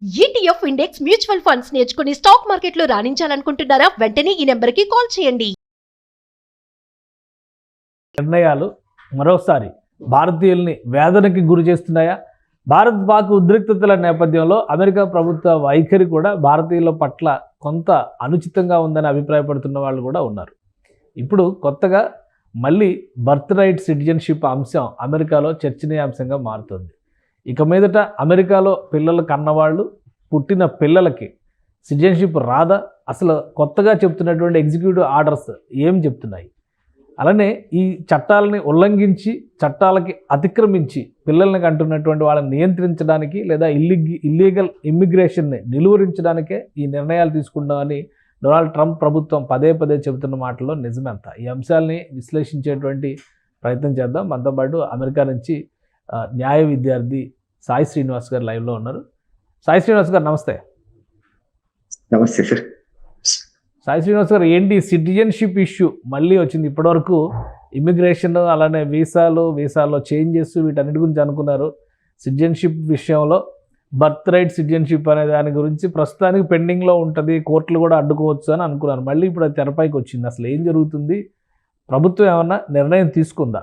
ETF index mutual funds నేర్చుకుని stock మార్కెట్లో రాణించాలనుకుంటున్నారా? వెంటనే ఈ నెంబర్కి కాల్ చేయండి. నిర్ణయాలు మరోసారి భారతీయుల్ని వేదనకి గురి చేస్తున్నాయా? భారత్ పాక్ ఉద్రిక్తతల నేపథ్యంలో అమెరికా ప్రభుత్వ వైఖరి కూడా భారతీయుల పట్ల కొంత అనుచితంగా ఉందని అభిప్రాయపడుతున్న వాళ్ళు కూడా ఉన్నారు. ఇప్పుడు కొత్తగా మళ్ళీ బర్త్ రైట్ సిటిజన్షిప్ అంశం అమెరికాలో చర్చనీయాంశంగా మారుతుంది. ఇక మీదట అమెరికాలో పిల్లలు కన్నవాళ్ళు పుట్టిన పిల్లలకి సిటిజన్షిప్ రాదా? అసలు కొత్తగా చెప్తున్నటువంటి ఎగ్జిక్యూటివ్ ఆర్డర్స్ ఏం చెప్తున్నాయి? అలానే ఈ చట్టాలని ఉల్లంఘించి చట్టాలకి అతిక్రమించి పిల్లల్ని కంటున్నటువంటి వాళ్ళని నియంత్రించడానికి లేదా ఇల్లీగల్ ఇమ్మిగ్రేషన్ని నిలువరించడానికే ఈ నిర్ణయాలు తీసుకుంటామని డొనాల్డ్ ట్రంప్ ప్రభుత్వం పదే పదే చెబుతున్న మాటల్లో నిజమెంత? ఈ అంశాలని విశ్లేషించేటువంటి ప్రయత్నం చేద్దాం. మనతో పాటు అమెరికా నుంచి న్యాయ విద్యార్థి సాయి శ్రీనివాస్ గారు లైవ్లో ఉన్నారు. సాయి శ్రీనివాస్ గారు నమస్తే. నమస్తే సార్. సాయి శ్రీనివాస్ గారు, ఏంటి సిటిజన్షిప్ ఇష్యూ మళ్ళీ వచ్చింది? ఇప్పటివరకు ఇమిగ్రేషన్ అలానే వీసాలో చేంజెస్ వీటన్నిటి గురించి అనుకున్నారు. సిటిజన్షిప్ విషయంలో బర్త్ రైట్ సిటిజన్షిప్ అనే దాని గురించి ప్రస్తుతానికి పెండింగ్లో ఉంటుంది, కోర్టులు కూడా అడ్డుకోవచ్చు అని అనుకున్నారు. మళ్ళీ ఇప్పుడు అది తెరపైకి వచ్చింది. అసలు ఏం జరుగుతుంది? ప్రభుత్వం ఏమన్నా నిర్ణయం తీసుకుందా?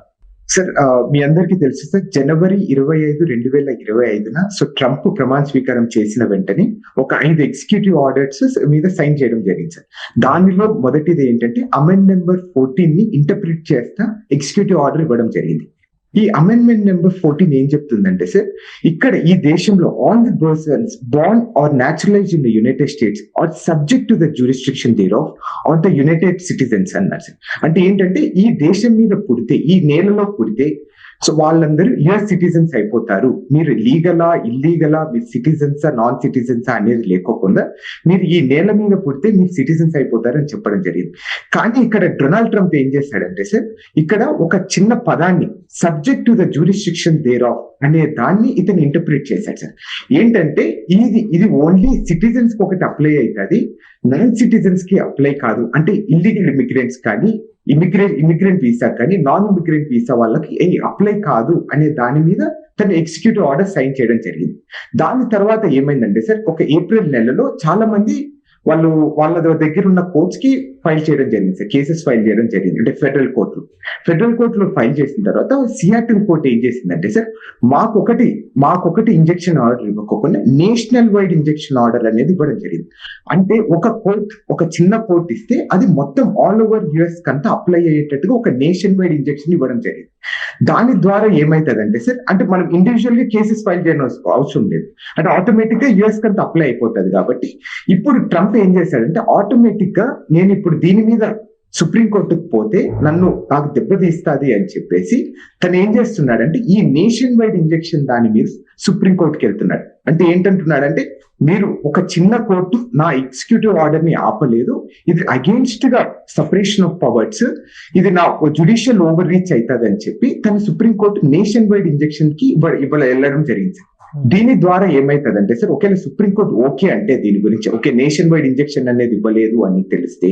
సార్, మీ అందరికీ తెలుసు సార్, జనవరి 25, 2025 సో ట్రంప్ ప్రమాణ స్వీకారం చేసిన వెంటనే ఒక 5 ఎగ్జిక్యూటివ్ ఆర్డర్స్ మీద సైన్ చేయడం జరిగింది సార్. దానిలో మొదటిది ఏంటంటే అమెండ్ నెంబర్ 14 ని ఇంటర్ప్రిట్ చేస్తా ఎగ్జిక్యూటివ్ ఆర్డర్ ఇవ్వడం జరిగింది. ఈ అమెండ్మెంట్ నెంబర్ 14 ఏం చెప్తుందంటే సార్, ఇక్కడ ఈ దేశంలో all the persons born or naturalized in the United States are subject to the jurisdiction thereof or the United citizens అన్నారు సార్. అంటే ఏంటంటే ఈ దేశం మీద పుడితే, ఈ నేలలో పుడితే సో వాళ్ళందరూ యుఎస్ సిటిజన్స్ అయిపోతారు. మీరు లీగలా ఇల్లీగలా, మీరు సిటిజన్సా నాన్ సిటిజన్సా అనేది లేకోకుండా మీరు ఈ నేల మీద పుడితే మీరు సిటిజన్స్ అయిపోతారు అని చెప్పడం జరిగింది. కానీ ఇక్కడ డొనాల్డ్ ట్రంప్ ఏం చేశాడంటే సార్, ఇక్కడ ఒక చిన్న పదాన్ని subject to the jurisdiction thereof అనే దాన్ని ఇతను ఇంటర్ప్రిట్ చేశాడు సార్. ఏంటంటే ఇది ఓన్లీ సిటిజన్స్ కి ఒకటి అప్లై అవుతుంది, నాన్ సిటిజన్స్ కి అప్లై కాదు. అంటే ఇల్లీగల్ ఇమిగ్రెంట్స్ కానీ ఇమిగ్రెంట్ వీసా కానీ నాన్ ఇమిగ్రెంట్ వీసా వాళ్ళకి అప్లై కాదు అనే దాని మీద తన ఎగ్జిక్యూటివ్ ఆర్డర్ సైన్ చేయడం జరిగింది. దాని తర్వాత ఏమైందంటే సార్, ఒక ఏప్రిల్ నెలలో చాలా మంది వాళ్ళ దగ్గర ఉన్న కోర్ట్స్ కి ఫైల్ చేయడం జరిగింది సార్, కేసెస్ ఫైల్ చేయడం జరిగింది. అంటే ఫెడరల్ కోర్టులో ఫైల్ చేసిన తర్వాత సియాటిల్ కోర్ట్ ఏం చేసిందంటే సార్, మాకొకటి ఇంజెక్షన్ ఆర్డర్ ఇవ్వకుండా నేషనల్ వైడ్ ఇంజెక్షన్ ఆర్డర్ అనేది ఇవ్వడం జరిగింది. అంటే ఒక చిన్న కోర్ట్ ఇస్తే అది మొత్తం ఆల్ ఓవర్ యుఎస్ కంతా అప్లై అయ్యేటట్టుగా ఒక నేషన్ వైడ్ ఇంజెక్షన్ ఇవ్వడం జరిగింది. దాని ద్వారా ఏమైతుందంటే సార్, అంటే మనం ఇండివిజువల్ గా కేసెస్ ఫైల్ చేయడం అవసరం లేదు, అంటే ఆటోమేటిక్ గా యుఎస్ కంతా అప్లై అయిపోతుంది. కాబట్టి ఇప్పుడు ట్రంప్ ఏం చేశాడంటే, ఆటోమేటిక్ గా నేను ఇప్పుడు దీని మీద సుప్రీంకోర్టుకు పోతే నాకు దెబ్బతీస్తుంది అని చెప్పేసి తను ఏం చేస్తున్నాడంటే ఈ నేషన్ వైడ్ ఇంజెక్షన్ దాని మీద సుప్రీంకోర్టుకి వెళ్తున్నాడు. అంటే ఏంటంటున్నాడంటే, మీరు ఒక చిన్న కోర్టు నా ఎగ్జిక్యూటివ్ ఆర్డర్ ని ఆపలేదు, ఇది అగేన్స్ట్ గా సపరేషన్ ఆఫ్ పవర్స్, ఇది నా జ్యుడిషియల్ ఓవర్ రీచ్ అవుతుంది అని చెప్పి తన సుప్రీంకోర్టు నేషన్ వైడ్ ఇంజెక్షన్ కి వెళ్ళడం జరిగింది. దీని ద్వారా ఏమైతుందంటే సార్, ఒకవేళ సుప్రీంకోర్టు ఓకే అంటే దీని గురించి ఓకే నేషన్ వైడ్ ఇంజెక్షన్ అనేది ఇవ్వలేదు అని తెలిస్తే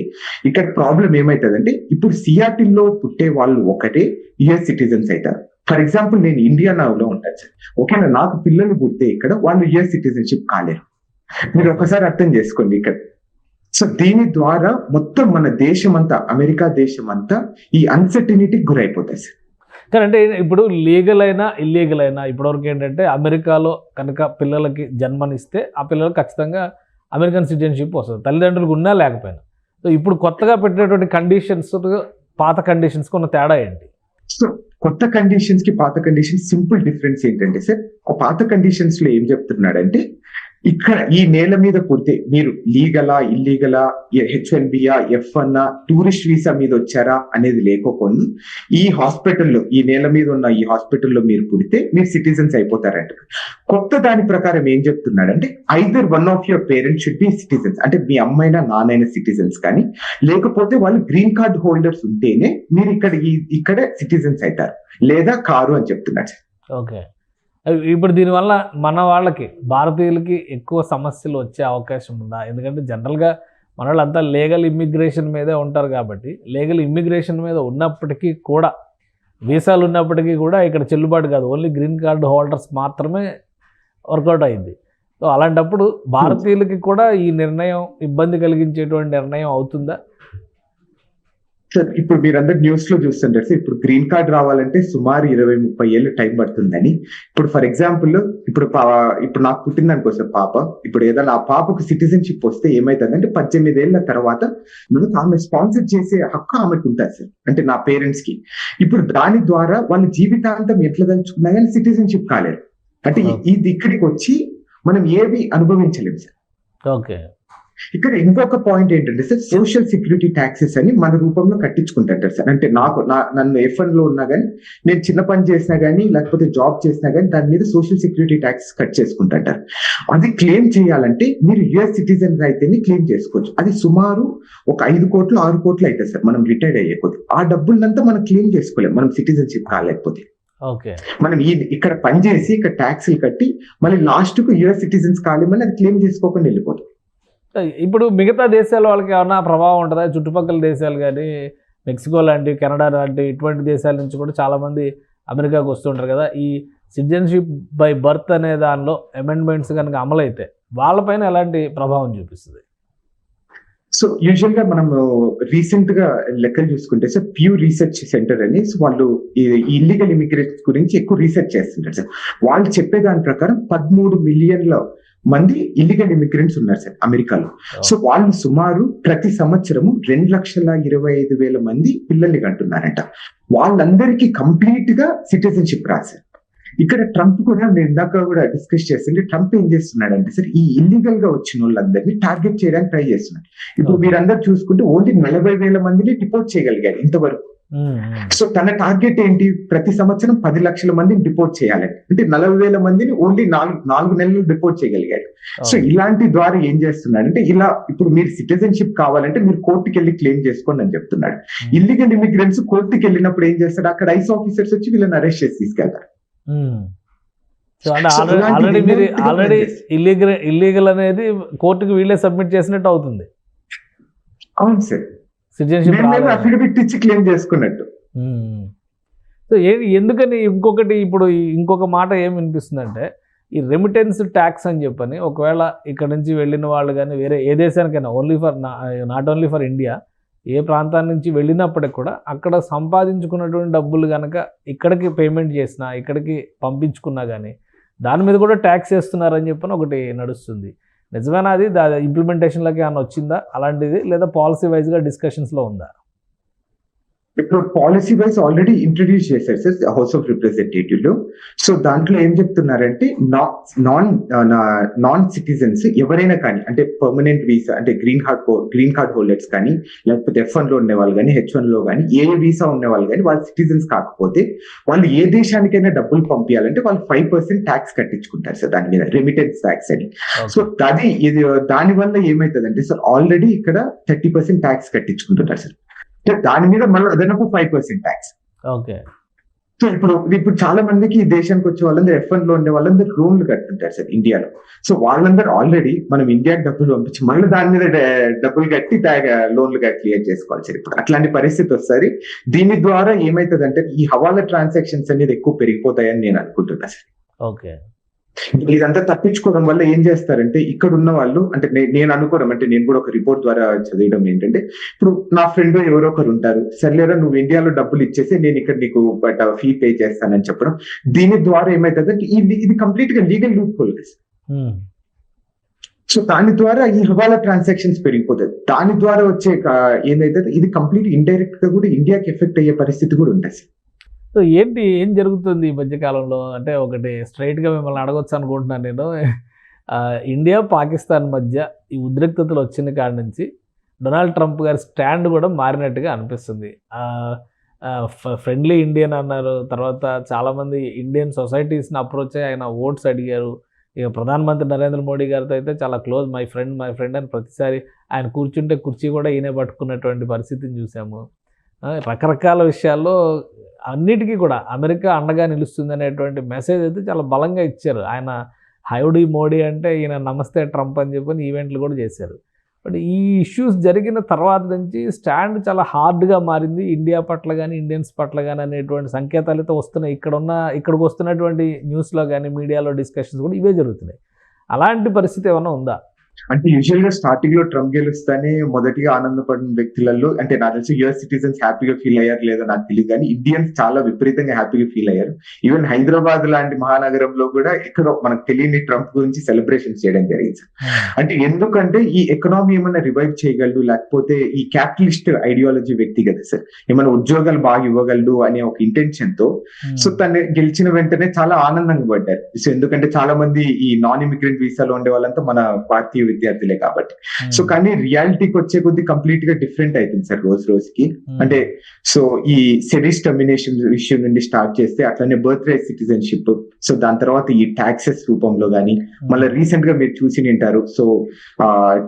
ఇక్కడ ప్రాబ్లం ఏమైతుందంటే, ఇప్పుడు సియాటిల్లో పుట్టే వాళ్ళు ఒకటే యుఎస్ సిటిజన్స్ అవుతారు. ఫర్ ఎగ్జాంపుల్ నేను ఇండియానాలో ఉంటాను సార్, ఓకేనా, నాకు పిల్లలు పుడితే ఇక్కడ వాళ్ళు యుఎస్ సిటిజన్షిప్ కాలేరు. మీరు ఒకసారి అర్థం చేసుకోండి ఇక్కడ. సో దీని ద్వారా మొత్తం మన దేశం అంతా, అమెరికా దేశం అంతా ఈ అన్సర్టినిటీకి గురైపోతాయి సార్. కానీ అంటే ఇప్పుడు లీగల్ అయినా ఇల్లీగల్ అయినా ఇప్పటివరకు ఏంటంటే అమెరికాలో కనుక పిల్లలకి జన్మనిస్తే ఆ పిల్లలకు ఖచ్చితంగా అమెరికన్ సిటిజన్షిప్ వస్తుంది, తల్లిదండ్రులకు ఉన్నా లేకపోయినా. సో ఇప్పుడు కొత్తగా పెట్టినటువంటి కండిషన్స్ పాత కండిషన్స్కి ఉన్న తేడా ఏంటి? సో కొత్త కండిషన్స్ కి పాత కండిషన్స్ సింపుల్ డిఫరెన్స్ ఏంటంటే సార్, పాత కండిషన్స్ లో ఏం చెప్తున్నాడంటే, ఇక్కడ ఈ నేల మీద పుడితే మీరు లీగలా ఇల్లీగలా, H1Bయా F1 టూరిస్ట్ వీసా మీద వచ్చారా అనేది లేకపోతే ఈ హాస్పిటల్లో, ఈ నేల మీద ఉన్న ఈ హాస్పిటల్లో మీరు పుడితే మీరు సిటిజన్స్ అయిపోతారంట. కొత్త దాని ప్రకారం ఏం చెప్తున్నాడంటే, either one of your parents should be citizens, అంటే మీ అమ్మైనా నాన్నైనా సిటిజన్స్, కానీ లేకపోతే వాళ్ళు గ్రీన్ కార్డ్ హోల్డర్స్ ఉంటేనే మీరు ఇక్కడ సిటిజన్స్ అవుతారు, లేదా కారు అని చెప్తున్నాడు సార్. ఓకే, ఇప్పుడు దీనివల్ల మన వాళ్ళకి భారతీయులకి ఎక్కువ సమస్యలు వచ్చే అవకాశం ఉందా? ఎందుకంటే జనరల్గా మన వాళ్ళంతా లీగల్ ఇమ్మిగ్రేషన్ మీదే ఉంటారు కాబట్టి, లీగల్ ఇమ్మిగ్రేషన్ మీద ఉన్నప్పటికీ కూడా, వీసాలు ఉన్నప్పటికీ కూడా ఇక్కడ చెల్లుబాటు కాదు, ఓన్లీ గ్రీన్ కార్డు హోల్డర్స్ మాత్రమే వర్కౌట్ అయింది. సో అలాంటప్పుడు భారతీయులకి కూడా ఈ నిర్ణయం ఇబ్బంది కలిగించేటువంటి నిర్ణయం అవుతుందా? సార్ ఇప్పుడు మీరందరు న్యూస్ లో చూస్తుంటారు సార్, ఇప్పుడు గ్రీన్ కార్డ్ రావాలంటే సుమారు 20-30 ఏళ్ళు టైం పడుతుందని. ఇప్పుడు ఫర్ ఎగ్జాంపుల్ ఇప్పుడు నాకు పుట్టిందనుకో సార్ పాప, ఇప్పుడు ఏదైనా ఆ పాపకు సిటిజన్షిప్ వస్తే ఏమైతుందంటే 18 ఏళ్ల తర్వాత మనకు ఆమె స్పాన్సర్ చేసే హక్కు ఆమెకు ఉంటుంది సార్, అంటే నా పేరెంట్స్ కి. ఇప్పుడు దాని ద్వారా వాళ్ళ జీవితాంతం ఎట్లా తలుచుకున్నా కానీ సిటిజన్షిప్ కాలేదు. అంటే ఇది ఇక్కడికి వచ్చి మనం ఏవి అనుభవించలేము సార్. ఓకే. ఇక్కడ ఇంకొక పాయింట్ ఏంటంటే సార్, సోషల్ సెక్యూరిటీ ట్యాక్సెస్ అని మన రూపంలో కట్టించుకుంటారు సార్. అంటే నన్ను F1 లో ఉన్నా కానీ, నేను చిన్న పని చేసినా కానీ, లేకపోతే జాబ్ చేసినా కానీ దాని మీద సోషల్ సెక్యూరిటీ ట్యాక్స్ కట్ చేసుకుంటారు. అది క్లెయిమ్ చేయాలంటే మీరు US సిటిజన్ అయితేనే క్లెయిమ్ చేసుకోవచ్చు. అది సుమారు ఒక 5 కోట్లు 6 కోట్లు అయితే సార్ మనం రిటైర్డ్ అయ్యే కొద్ది. ఆ డబ్బులంతా మనం క్లెయిమ్ చేసుకోలేము మనం సిటిజన్షిప్ కాలేకపోతే. మనం ఇక్కడ పనిచేసి ఇక్కడ ట్యాక్స్లు కట్టి మళ్ళీ లాస్ట్ కు US సిటిజన్స్ కాలేమని అది క్లెయిమ్ చేసుకోకుండా వెళ్ళిపోతుంది. ఇప్పుడు మిగతా దేశాల వాళ్ళకి ఏమన్నా ప్రభావం ఉంటుందా? చుట్టుపక్కల దేశాలు కానీ, మెక్సికో లాంటి, కెనడా లాంటి ఇటువంటి దేశాల నుంచి కూడా చాలామంది అమెరికాకు వస్తుంటారు కదా. ఈ సిటిజన్షిప్ బై బర్త్ అనే దానిలో అమెండ్మెంట్స్ కనుక అమలైతే వాళ్ళపైన ఎలాంటి ప్రభావం చూపిస్తుంది? సో యూజువల్ గా మనం రీసెంట్ గా లెక్కలు చూసుకుంటే సార్, ప్యూ రీసెర్చ్ సెంటర్ అని వాళ్ళు ఇల్లీగల్ ఇమిగ్రేట్స్ గురించి ఎక్కువ రీసెర్చ్ చేస్తుంటారు సార్. వాళ్ళు చెప్పే దాని ప్రకారం 13 మిలియన్ల మంది ఇల్లీగల్ ఇమిగ్రెంట్స్ ఉన్నారు సార్ అమెరికాలో. సో వాళ్ళు సుమారు ప్రతి సంవత్సరము 2,25,000 మంది పిల్లల్ని కంటున్నారంట. వాళ్ళందరికీ కంప్లీట్ గా సిటిజన్షిప్ రాశారు. ఇక్కడ ట్రంప్ కూడా, నేను ఇందాక కూడా డిస్కస్ చేస్తుంటే, ట్రంప్ ఏం చేస్తున్నాడంటే సార్, ఈ ఇల్లీగల్ గా వచ్చిన వాళ్ళందరినీ టార్గెట్ చేయడానికి ట్రై చేస్తున్నాడు. ఇప్పుడు మీరందరూ చూసుకుంటే ఓన్లీ 40,000 మందిని డిపోర్ట్ చేయగలిగాడు ఇంతవరకు. సో తన టార్గెట్ ఏంటి? ప్రతి సంవత్సరం 10 లక్షల మందిని డిపోర్ట్ చేయాలి. అంటే 40,000 మందిని ఓన్లీ 4 నెలలు డిపోర్ట్ చేయగలిగాడు. సో ఇలాంటి ద్వారా ఏం చేస్తున్నాడు అంటే, ఇలా ఇప్పుడు మీరు సిటిజన్షిప్ కావాలంటే మీరు కోర్టుకి వెళ్ళి క్లెయిమ్ చేసుకోండి అని చెప్తున్నాడు. ఇల్లీగల్ ఇమిగ్రెంట్స్ కోర్టుకి వెళ్ళినప్పుడు ఏం చేస్తాడు, అక్కడ ఐస్ ఆఫీసర్స్ వచ్చి వీళ్ళని అరెస్ట్ చేసి తీసుకెళ్తారు. ఆల్రెడీ ఇల్లీగల్ అనేది కోర్టుకి వీళ్ళే సబ్మిట్ చేసినట్టు అవుతుంది. అవును సార్, అఫిడవిట్ ఇచ్చి క్లెయిమ్ చేసుకున్నట్టు. సో ఎందుకని ఇప్పుడు ఇంకొక మాట ఏం వినిపిస్తుందంటే, ఈ రెమిటెన్స్ ట్యాక్స్ అని చెప్పని, ఒకవేళ ఇక్కడ నుంచి వెళ్ళిన వాళ్ళు కానీ వేరే ఏ దేశానికైనా, నాట్ ఓన్లీ ఫర్ ఇండియా, ఏ ప్రాంతాల నుంచి వెళ్ళినప్పటికి కూడా అక్కడ సంపాదించుకున్నటువంటి డబ్బులు కనుక ఇక్కడికి పేమెంట్ చేసినా, ఇక్కడికి పంపించుకున్నా కానీ దాని మీద కూడా ట్యాక్స్ వేస్తున్నారని చెప్పని ఒకటి నడుస్తుంది. నిజమేనా? అది ఇంప్లిమెంటేషన్లోకి ఏమైనా వచ్చిందా అలాంటిది, లేదా పాలసీ వైజ్గా డిస్కషన్స్లో ఉందా? ఇప్పుడు పాలసీ వైజ్ ఆల్రెడీ ఇంట్రడ్యూస్ చేశారు సార్ హౌస్ ఆఫ్ రిప్రజెంటేటివ్ లో. సో దాంట్లో ఏం చెప్తున్నారంటే, నాన్ సిటిజన్స్ ఎవరైనా కానీ, అంటే పర్మనెంట్ వీసా, అంటే గ్రీన్ కార్డ్ హోల్డర్స్ కానీ, లేకపోతే F1 లో ఉండే వాళ్ళు కానీ, H1 లో కానీ, ఏ వీసా ఉండే వాళ్ళు కానీ, వాళ్ళు సిటిజన్స్ కాకపోతే వాళ్ళు ఏ దేశానికైనా డబ్బులు పంపించాలంటే వాళ్ళు 5% ట్యాక్స్ కట్టించుకుంటారు సార్ దాని మీద, రెమిటెన్స్ ట్యాక్స్ అని. సో దాని వల్ల ఏమైతుందంటే సార్, ఆల్రెడీ ఇక్కడ 30% ట్యాక్స్ కట్టించుకుంటున్నారు సార్. దాని మీద మళ్ళీ అదనపు 5% ట్యాక్స్. ఓకే. సో ఇప్పుడు చాలా మందికి ఈ దేశానికి వచ్చే వాళ్ళందరూ F1 లో ఉండే వాళ్ళందరూ లోన్లు కట్టుంటారు సార్ ఇండియాలో. సో వాళ్ళందరూ ఆల్రెడీ మనం ఇండియాకి డబ్బులు పంపించి మళ్ళీ దాని మీద డబ్బులు కట్టి లోన్లుగా క్లియర్ చేసుకోవాలి సార్. ఇప్పుడు అట్లాంటి పరిస్థితి వస్తుంది. దీని ద్వారా ఏమైతుందంటే, ఈ హవాలా ట్రాన్సాక్షన్స్ అనేది ఎక్కువ పెరిగిపోతాయని నేను అనుకుంటున్నా సార్. ఓకే. ఇదంతా తప్పించుకోవడం వల్ల ఏం చేస్తారంటే, ఇక్కడ ఉన్న వాళ్ళు, అంటే నేను అనుకోవడం, అంటే నేను కూడా ఒక రిపోర్ట్ ద్వారా చదివడం ఏంటంటే, ఇప్పుడు నా ఫ్రెండ్ ఎవరో ఒకరు ఉంటారు, సర్లేరా నువ్వు ఇండియాలో డబ్బులు ఇచ్చేసి నేను ఇక్కడ నీకు ఫీ పే చేస్తానని చెప్పడం. దీని ద్వారా ఏమైతుందంటే, ఇది కంప్లీట్ గా లీగల్ లూప్ హోల్. సో దాని ద్వారా ఈ హవాలా ట్రాన్సాక్షన్స్ పెరిగిపోతాయి. దాని ద్వారా వచ్చే ఏదైతే ఇది కంప్లీట్ ఇండైరెక్ట్ గా కూడా ఇండియాకి ఎఫెక్ట్ అయ్యే పరిస్థితి కూడా ఉంటుంది. సో ఏం జరుగుతుంది ఈ మధ్యకాలంలో? అంటే ఒకటి స్ట్రైట్గా మిమ్మల్ని అడగొచ్చు అనుకుంటున్నాను నేను. ఇండియా పాకిస్తాన్ మధ్య ఈ ఉద్రిక్తతలు వచ్చిన కాడి నుంచి డొనాల్డ్ ట్రంప్ గారి స్టాండ్ కూడా మారినట్టుగా అనిపిస్తుంది. ఫ్రెండ్లీ ఇండియన్ అన్నారు, తర్వాత చాలామంది ఇండియన్ సొసైటీస్ని అప్రోచ్ అయ్యి ఆయన ఓట్స్ అడిగారు. ఇక ప్రధానమంత్రి నరేంద్ర మోడీ గారితో అయితే చాలా క్లోజ్, మై ఫ్రెండ్ అని ప్రతిసారి ఆయన కూర్చుంటే కుర్చీ కూడా ఈయనే పట్టుకున్నటువంటి పరిస్థితిని చూసాము. రకరకాల విషయాల్లో అన్నిటికీ కూడా అమెరికా అండగా నిలుస్తుంది అనేటువంటి మెసేజ్ అయితే చాలా బలంగా ఇచ్చారు. ఆయన హౌడీ మోడీ అంటే ఈయన నమస్తే ట్రంప్ అని చెప్పని ఈవెంట్లు కూడా చేశారు. బట్ ఈ ఇష్యూస్ జరిగిన తర్వాత నుంచి స్టాండ్ చాలా హార్డ్గా మారింది ఇండియా పట్ల కానీ, ఇండియన్స్ పట్ల కానీ అనేటువంటి సంకేతాలు అయితే వస్తున్నాయి. ఇక్కడికి వస్తున్నటువంటి న్యూస్లో కానీ, మీడియాలో డిస్కషన్స్ కూడా ఇవే జరుగుతున్నాయి. అలాంటి పరిస్థితి ఏమైనా ఉందా? అంటే యూజువల్ గా స్టార్టింగ్ లో ట్రంప్ గెలుస్తానే మొదటిగా ఆనందపడిన వ్యక్తులలో అంటే నాకు తెలిసి యుఎస్ సిటిజన్స్ హ్యాపీగా ఫీల్ అయ్యారు లేదో నాకు తెలియదు, కానీ ఇండియన్స్ చాలా విపరీతంగా హ్యాపీగా ఫీల్ అయ్యారు. ఈవెన్ హైదరాబాద్ లాంటి మహానగరంలో కూడా ఎక్కడో మనకు తెలియని ట్రంప్ గురించి సెలబ్రేషన్స్ చేయడం జరిగింది సార్. అంటే ఎందుకంటే ఈ ఎకనామీ ఏమైనా రివైవ్ చేయగలడు, లేకపోతే ఈ క్యాపిటలిస్ట్ ఐడియాలజీ వ్యక్తి కదా సార్, ఏమైనా ఉద్యోగాలు బాగా ఇవ్వగలడు అనే ఒక ఇంటెన్షన్ తో సో తను గెలిచిన వెంటనే చాలా ఆనందంగా పడ్డారు. సో ఎందుకంటే చాలా మంది ఈ నాన్ ఇమిగ్రెంట్ వీసాలో ఉండే వాళ్ళంతా మన భారతీయ విద్యార్థులే కాబట్టి. సో కానీ రియాలిటీకి వచ్చే కొద్ది కంప్లీట్ గా డిఫరెంట్ అవుతుంది సార్ రోజు రోజుకి. అంటే సో ఈ సెరీస్ టర్మినేషన్ విషయం నుండి స్టార్ట్ చేస్తే అట్లనే బర్త్ రైట్ సిటిజన్షిప్, సో దాని తర్వాత ఈ టాక్సెస్ రూపంలో గానీ, మళ్ళీ రీసెంట్ గా మీరు చూసి ఉంటారు సో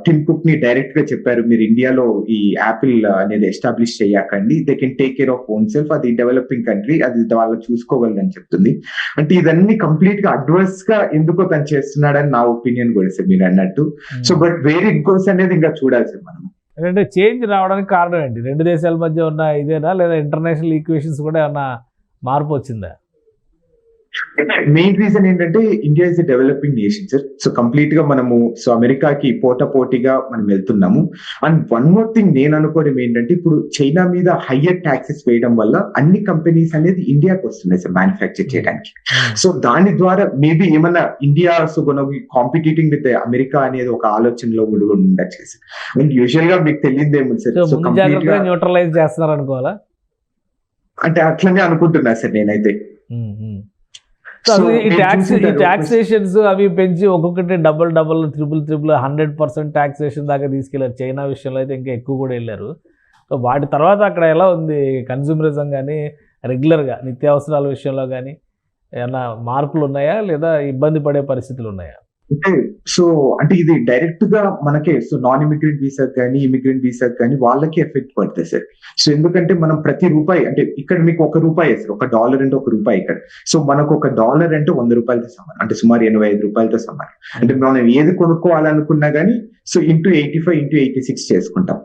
టిమ్ కుక్ ని డైరెక్ట్ గా చెప్పారు మీరు ఇండియాలో ఈ యాపిల్ అనేది ఎస్టాబ్లిష్ చేయకండి, they can take care of own self, అది డెవలపింగ్ కంట్రీ, అది వాళ్ళు చూసుకోగలదని చెప్తుంది. అంటే ఇదన్నీ కంప్లీట్ గా అడ్వర్స్ గా ఎందుకో తను చేస్తున్నాడని నా ఒపీనియన్ కూడా సార్ మీరు అన్నట్టు. సో బట్ వేరే గోల్స్ అనేది ఇంకా చూడాలి సార్ మనం. అంటే చేంజ్ రావడానికి కారణం ఏంటి? రెండు దేశాల మధ్య ఉన్న ఇదేనా, లేదా ఇంటర్నేషనల్ ఈక్వేషన్స్ కూడా ఏమన్నా మార్పు వచ్చిందా? మెయిన్ రీజన్ ఏంటంటే India is a developing nation sir. So complete గా మనము సో అమెరికాకి పోటీగా మనం వెళ్తున్నాము. అండ్ వన్ మోర్ థింగ్ నేను అనుకోవడం ఏంటంటే ఇప్పుడు చైనా మీద హయ్యర్ ట్యాక్సెస్ వేయడం వల్ల అన్ని కంపెనీస్ అనేది ఇండియాకి వస్తున్నాయి సార్ మ్యానుఫ్యాక్చర్ చేయడానికి. సో దాని ద్వారా మేబీ ఏమన్నా ఇండియా సో కాంపిటీటింగ్ విత్ అమెరికా అనేది ఒక ఆలోచనలో కూడా ఉండొచ్చు సార్. అండ్ యూజువల్ గా మీకు తెలియదేమో సార్, సో కంప్లీట్ గా న్యూట్రలైజ్ చేస్తున్నారు అనుకోవాలా? అంటే అట్లనే అనుకుంటున్నా సార్ నేనైతే. ఈ టాక్సేషన్స్ అవి పెంచి ఒక్కొక్కటి డబుల్ ట్రిపుల్ 100% టాక్సేషన్ దాకా తీసుకెళ్లారు. చైనా విషయంలో అయితే ఇంకా ఎక్కువ కూడా వెళ్ళారు. సో వాటి తర్వాత అక్కడ ఎలా ఉంది కన్స్యూమరిజం కానీ, రెగ్యులర్గా నిత్యావసరాల విషయంలో కానీ ఏమన్నా మార్పులు ఉన్నాయా, లేదా ఇబ్బంది పడే పరిస్థితులు ఉన్నాయా? అంటే సో అంటే ఇది డైరెక్ట్ గా మనకే సో నాన్ ఇమిగ్రెంట్ వీసా కానీ ఇమిగ్రెంట్ వీసా కానీ వాళ్ళకి ఎఫెక్ట్ పడుతుంది సార్. సో ఎందుకంటే మనం ప్రతి రూపాయి అంటే ఇక్కడ మీకు $1 సార్, $1 అంటే $1 ఇక్కడ. సో మనకు $1 అంటే $100 సమానం, అంటే సుమారు $85 సమానం. అంటే మనం ఏది కొనుక్కోవాలనుకున్నా కానీ సో ఇంటూ 85 ఇంటూ 86 చేసుకుంటాం.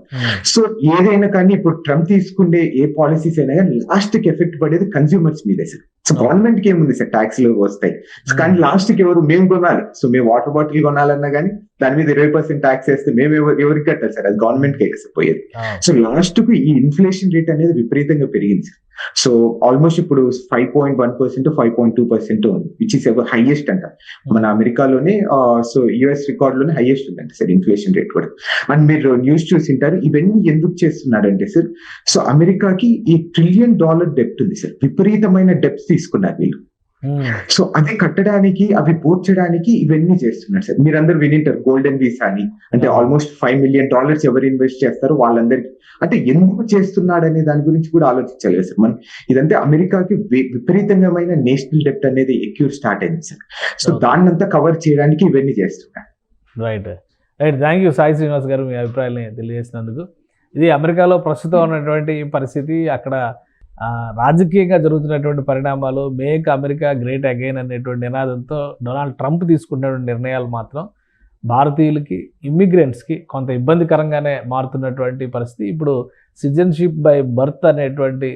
సో ఏదైనా కానీ ఇప్పుడు ట్రంప్ తీసుకునే ఏ పాలసీస్ అయినా కానీ లాస్ట్ కి ఎఫెక్ట్ పడేది కన్స్యూమర్స్ మీదే సార్. సో గవర్నమెంట్ కి ఏముంది సార్, ట్యాక్స్ లో వస్తాయి కానీ లాస్ట్ కి ఎవరు మేము కొనాలి. సో మేము వాటర్ బాటిల్ కొనాలన్నా కానీ దాని మీద 20% ట్యాక్స్ వేస్తే మేము ఎవరికి కట్టాలి సార్, అది గవర్నమెంట్ కే పోయేది. సో లాస్ట్ కు ఈ ఇన్ఫ్లేషన్ రేట్ అనేది విపరీతంగా పెరిగింది సార్. సో ఆల్మోస్ట్ ఇప్పుడు 5.1% 5.2% ఉంది, విచ్ ఇస్ ఎవర్ హైయెస్ట్ అంట మన అమెరికాలోనే. సో యుఎస్ రికార్డ్ లోనే హైయెస్ట్ ఉందంట సార్ ఇన్ఫ్లేషన్ రేట్ కూడా. అండ్ మీరు న్యూస్ చూసింటారు ఇవన్నీ ఎందుకు చేస్తున్నాడంటే సార్, సో అమెరికాకి ఈ $1 ట్రిలియన్ డెప్ట్ ఉంది సార్, విపరీతమైన డెప్ట్స్ తీసుకున్నారు వీళ్ళు. సో అది కట్టడానికి అవి పూడ్చడానికి ఇవన్నీ చేస్తున్నారు సార్. మీరందరూ వినింటారు గోల్డెన్ వీసా అని, అంటే ఆల్మోస్ట్ $5 మిలియన్ ఎవరు ఇన్వెస్ట్ చేస్తారు వాళ్ళందరికీ. అంటే ఎందుకు చేస్తున్నాడు అనే దాని గురించి కూడా ఆలోచించాలి సార్ మనం. ఇదంటే అమెరికాకి విపరీతమైన నేషనల్ డెప్ట్ అనేది ఎక్కువ స్టార్ట్ అయింది సార్. సో దాన్నంతా కవర్ చేయడానికి ఇవన్నీ చేస్తున్నారు. Right. Thank you Sai Srinivas గారు, మీ అభిప్రాయాన్ని తెలియజేసినందుకు. ఇది అమెరికాలో ప్రస్తుతం ఉన్నటువంటి పరిస్థితి, అక్కడ రాజకీయంగా జరుగుతున్నటువంటి పరిణామాలు, మేక్ అమెరికా గ్రేట్ అగైన్ అనేటువంటి నినాదంతో డొనాల్డ్ ట్రంప్ తీసుకున్నటువంటి నిర్ణయాలు మాత్రం భారతీయులకి, ఇమ్మిగ్రెంట్స్కి కొంత ఇబ్బందికరంగానే మారుతున్నటువంటి పరిస్థితి. ఇప్పుడు సిటిజన్షిప్ బై బర్త్ అనేటువంటి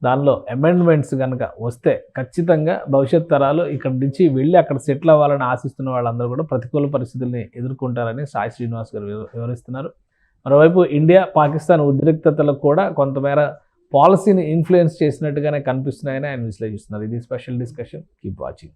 దానిలో అమెండ్మెంట్స్ కనుక వస్తే ఖచ్చితంగా భవిష్యత్ తరాలు ఇక్కడ నుంచి వెళ్ళి అక్కడ సెటిల్ అవ్వాలని ఆశిస్తున్న వాళ్ళందరూ కూడా ప్రతికూల పరిస్థితుల్ని ఎదుర్కొంటారని సాయి శ్రీనివాస్ గారు వివరిస్తున్నారు. మరోవైపు ఇండియా పాకిస్తాన్ ఉద్రిక్తతలకు కూడా కొంతమేర పాలసీని ఇన్ఫ్లుయెన్స్ చేసినట్టుగానే కనిపిస్తున్నాయని ఆయన విశ్లేషిస్తున్నారు. ఇది స్పెషల్ డిస్కషన్. Keep watching.